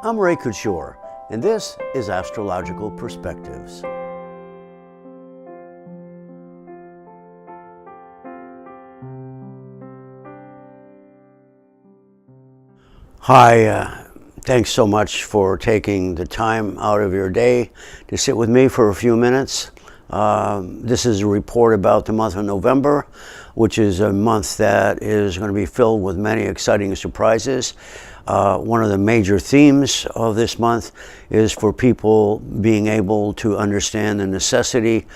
I'm Ray Couture, and this is Astrological Perspectives. Hi, thanks so much for taking the time out of your day to sit with me for a few minutes. This is a report about the month of November, which is a month that is going to be filled with many exciting surprises. One of the major themes of this month is for people being able to understand the necessity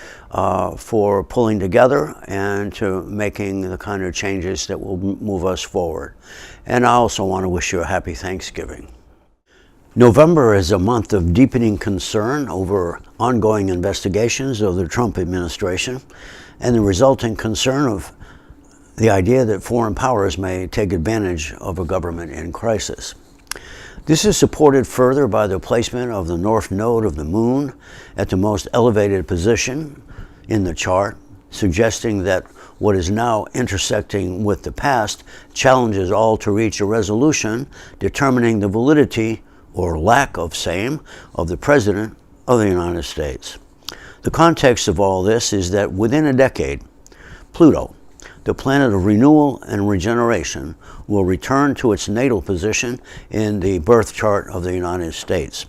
for pulling together and to making the kind of changes that will move us forward. And I also want to wish you a happy Thanksgiving. November is a month of deepening concern over ongoing investigations of the Trump administration and the resulting concern of the idea that foreign powers may take advantage of a government in crisis. This is supported further by the placement of the north node of the moon at the most elevated position in the chart, suggesting that what is now intersecting with the past challenges all to reach a resolution determining the validity or lack of same of the President of the United States. The context of all this is that within a decade, Pluto, the planet of renewal and regeneration, will return to its natal position in the birth chart of the United States.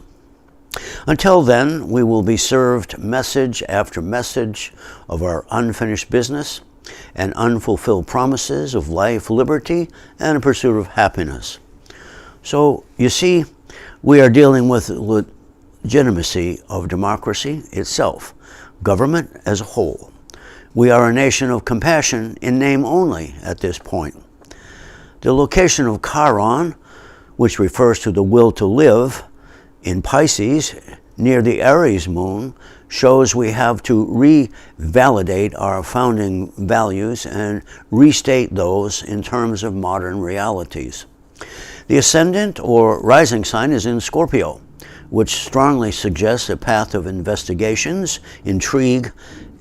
Until then, we will be served message after message of our unfinished business and unfulfilled promises of life, liberty, and a pursuit of happiness. So, you see, we are dealing with the legitimacy of democracy itself, government as a whole. We are a nation of compassion in name only at this point. The location of Chiron, which refers to the will to live, in Pisces, near the Aries moon, shows we have to revalidate our founding values and restate those in terms of modern realities. The ascendant or rising sign is in Scorpio, which strongly suggests a path of investigations, intrigue,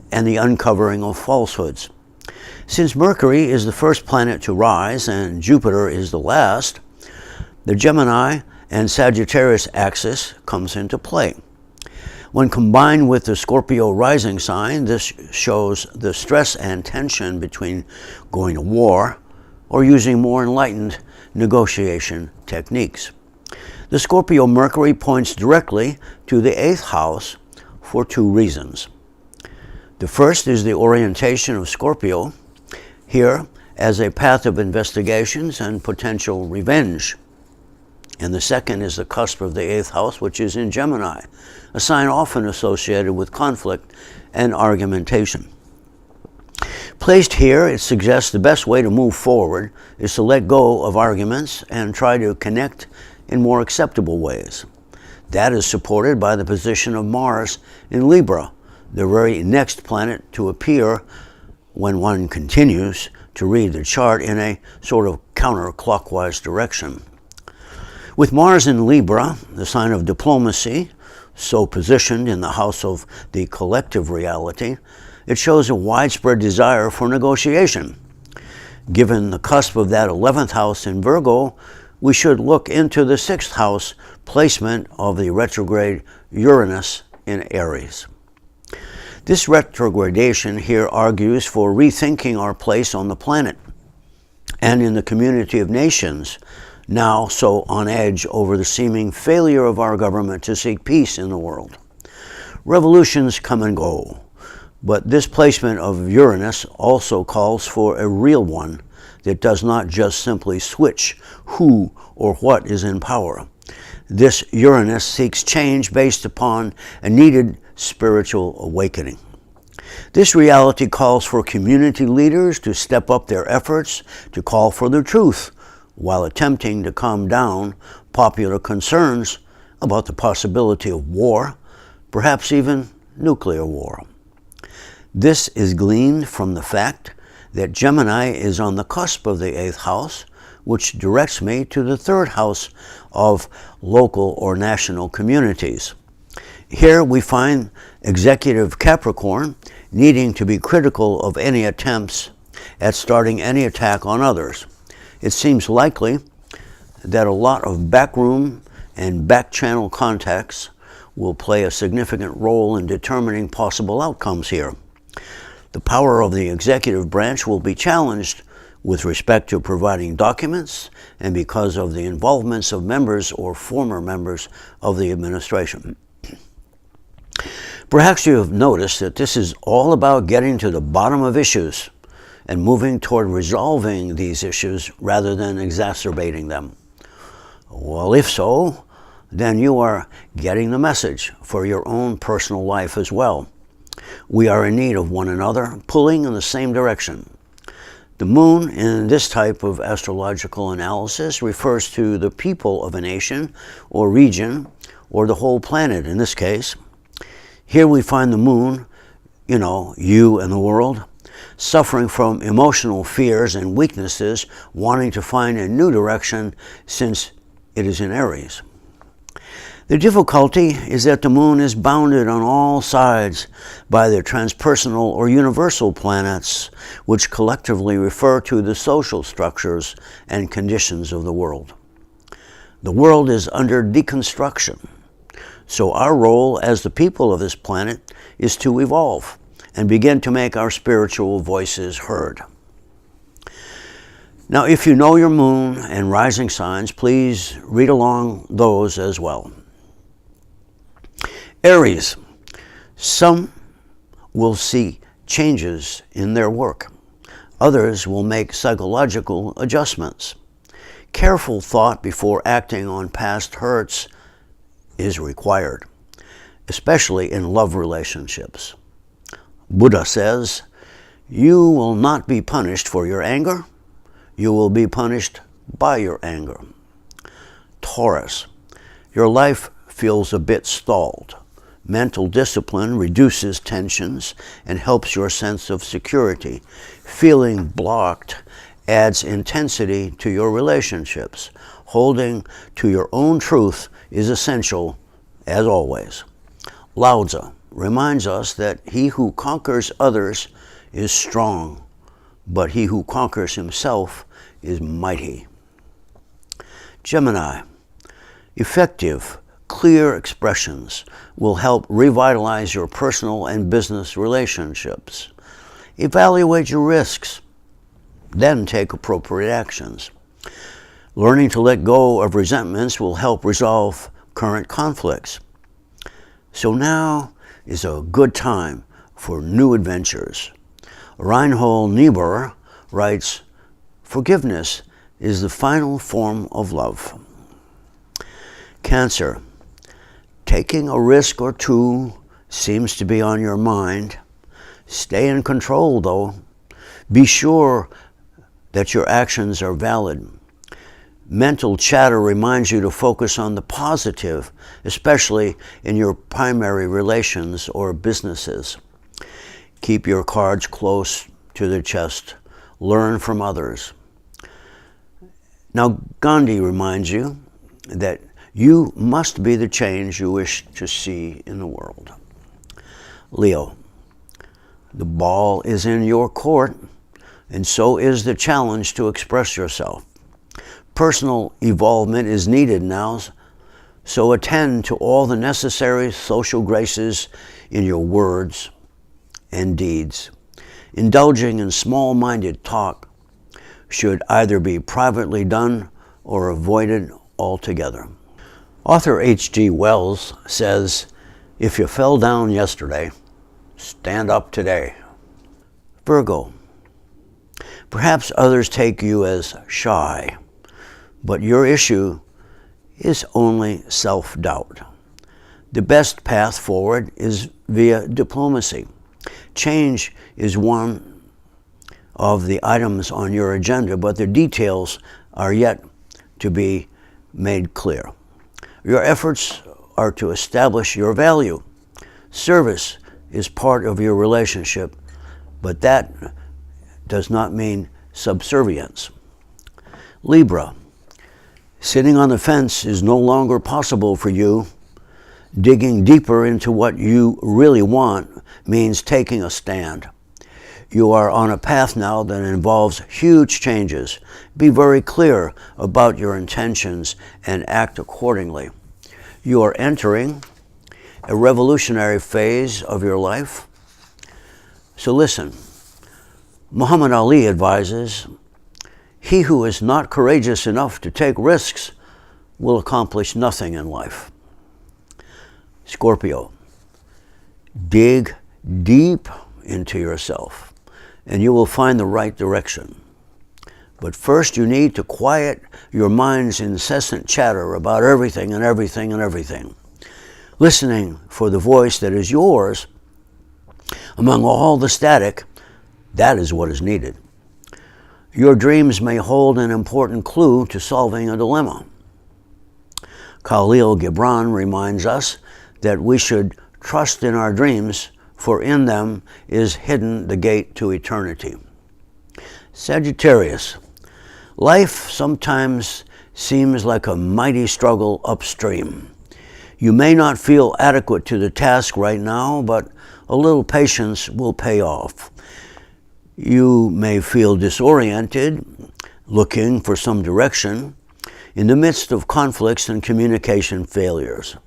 and the uncovering of falsehoods. Since Mercury is the first planet to rise and Jupiter is the last, the Gemini and Sagittarius axis comes into play. When combined with the Scorpio rising sign, this shows the stress and tension between going to war or using more enlightened negotiation techniques. The Scorpio Mercury points directly to the 8th house for two reasons. The first is the orientation of Scorpio here as a path of investigations and potential revenge. And the second is the cusp of the 8th house, which is in Gemini, a sign often associated with conflict and argumentation. Placed here, it suggests the best way to move forward is to let go of arguments and try to connect in more acceptable ways. That is supported by the position of Mars in Libra, the very next planet to appear when one continues to read the chart in a sort of counterclockwise direction. With Mars in Libra, the sign of diplomacy, so positioned in the house of the collective reality, it shows a widespread desire for negotiation. Given the cusp of that 11th house in Virgo, we should look into the 6th house placement of the retrograde Uranus in Aries. This retrogradation here argues for rethinking our place on the planet and in the community of nations, now so on edge over the seeming failure of our government to seek peace in the world. Revolutions come and go, but this placement of Uranus also calls for a real one that does not just simply switch who or what is in power. This Uranus seeks change based upon a needed spiritual awakening. This reality calls for community leaders to step up their efforts to call for the truth while attempting to calm down popular concerns about the possibility of war, perhaps even nuclear war. This is gleaned from the fact that Gemini is on the cusp of the 8th house, which directs me to the 3rd house of local or national communities. Here we find executive Capricorn needing to be critical of any attempts at starting any attack on others. It seems likely that a lot of backroom and back-channel contacts will play a significant role in determining possible outcomes here. The power of the executive branch will be challenged with respect to providing documents and because of the involvements of members or former members of the administration. Perhaps you have noticed that this is all about getting to the bottom of issues and moving toward resolving these issues rather than exacerbating them. Well, if so, then you are getting the message for your own personal life as well. We are in need of one another, pulling in the same direction. The moon in this type of astrological analysis refers to the people of a nation or region, or the whole planet in this case. Here we find the moon, you and the world, suffering from emotional fears and weaknesses, wanting to find a new direction since it is in Aries. The difficulty is that the moon is bounded on all sides by the transpersonal or universal planets, which collectively refer to the social structures and conditions of the world. The world is under deconstruction, so our role as the people of this planet is to evolve and begin to make our spiritual voices heard. Now, if you know your moon and rising signs, please read along those as well. Aries, some will see changes in their work. Others will make psychological adjustments. Careful thought before acting on past hurts is required, especially in love relationships. Buddha says, "You will not be punished for your anger. You will be punished by your anger." Taurus, your life feels a bit stalled. Mental discipline reduces tensions and helps your sense of security. Feeling blocked adds intensity to your relationships. Holding to your own truth is essential, as always. Lao Tzu reminds us that he who conquers others is strong, but he who conquers himself is mighty. Gemini, effective, clear expressions will help revitalize your personal and business relationships. Evaluate your risks, then take appropriate actions. Learning to let go of resentments will help resolve current conflicts. So now is a good time for new adventures. Reinhold Niebuhr writes, "Forgiveness is the final form of love." Cancer, taking a risk or two seems to be on your mind. Stay in control, though. Be sure that your actions are valid. Mental chatter reminds you to focus on the positive, especially in your primary relations or businesses. Keep your cards close to the chest. Learn from others. Now, Gandhi reminds you that you must be the change you wish to see in the world. Leo, the ball is in your court, and so is the challenge to express yourself. Personal evolvement is needed now, so attend to all the necessary social graces in your words and deeds. Indulging in small-minded talk should either be privately done or avoided altogether. Author H.G. Wells says, "If you fell down yesterday, stand up today." Virgo, perhaps others take you as shy, but your issue is only self-doubt. The best path forward is via diplomacy. Change is one of the items on your agenda, but the details are yet to be made clear. Your efforts are to establish your value. Service is part of your relationship, but that does not mean subservience. Libra, sitting on the fence is no longer possible for you. Digging deeper into what you really want means taking a stand. You are on a path now that involves huge changes. Be very clear about your intentions and act accordingly. You are entering a revolutionary phase of your life. So listen, Muhammad Ali advises, he who is not courageous enough to take risks will accomplish nothing in life. Scorpio, dig deep into yourself and you will find the right direction. But first you need to quiet your mind's incessant chatter about everything and everything and everything. Listening for the voice that is yours among all the static, that is what is needed. Your dreams may hold an important clue to solving a dilemma. Khalil Gibran reminds us that we should trust in our dreams, for in them is hidden the gate to eternity. Sagittarius, life sometimes seems like a mighty struggle upstream. You may not feel adequate to the task right now, but a little patience will pay off. You may feel disoriented, looking for some direction, in the midst of conflicts and communication failures.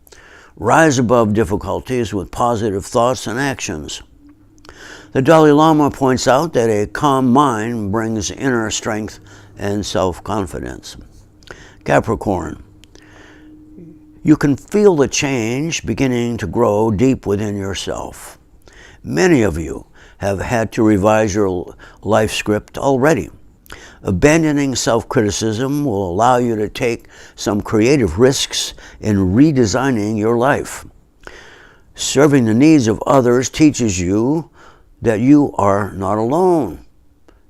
Rise above difficulties with positive thoughts and actions. The Dalai Lama points out that a calm mind brings inner strength and self-confidence. Capricorn, you can feel the change beginning to grow deep within yourself. Many of you have had to revise your life script already. Abandoning self-criticism will allow you to take some creative risks in redesigning your life. Serving the needs of others teaches you that you are not alone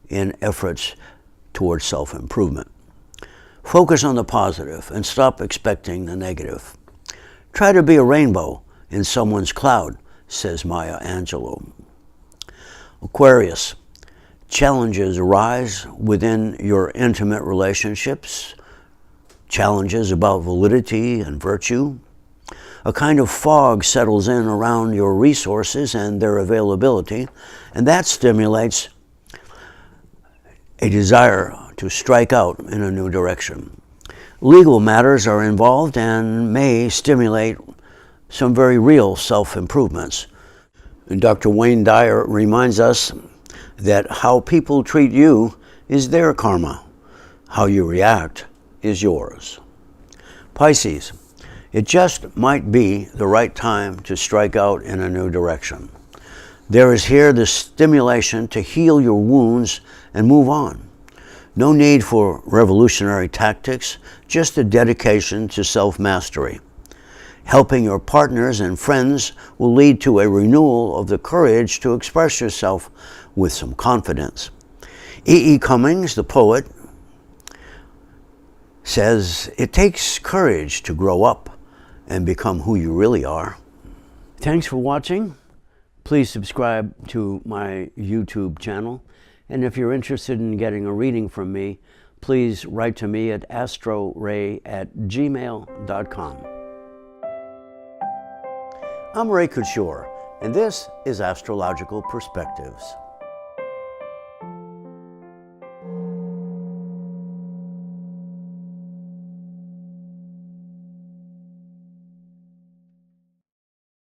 in efforts towards self-improvement. Focus on the positive and stop expecting the negative. Try to be a rainbow in someone's cloud, says Maya Angelou. Aquarius, challenges arise within your intimate relationships, challenges about validity and virtue. A kind of fog settles in around your resources and their availability, and that stimulates a desire to strike out in a new direction. Legal matters are involved and may stimulate some very real self-improvements. And Dr. Wayne Dyer reminds us that how people treat you is their karma. How you react is yours. Pisces, it just might be the right time to strike out in a new direction. There is here the stimulation to heal your wounds and move on. No need for revolutionary tactics, just a dedication to self-mastery. Helping your partners and friends will lead to a renewal of the courage to express yourself with some confidence. E. E. Cummings, the poet, says, it takes courage to grow up and become who you really are. Thanks for watching. Please subscribe to my YouTube channel. And if you're interested in getting a reading from me, please write to me at astroray@gmail.com. I'm Ray Couture, and this is Astrological Perspectives.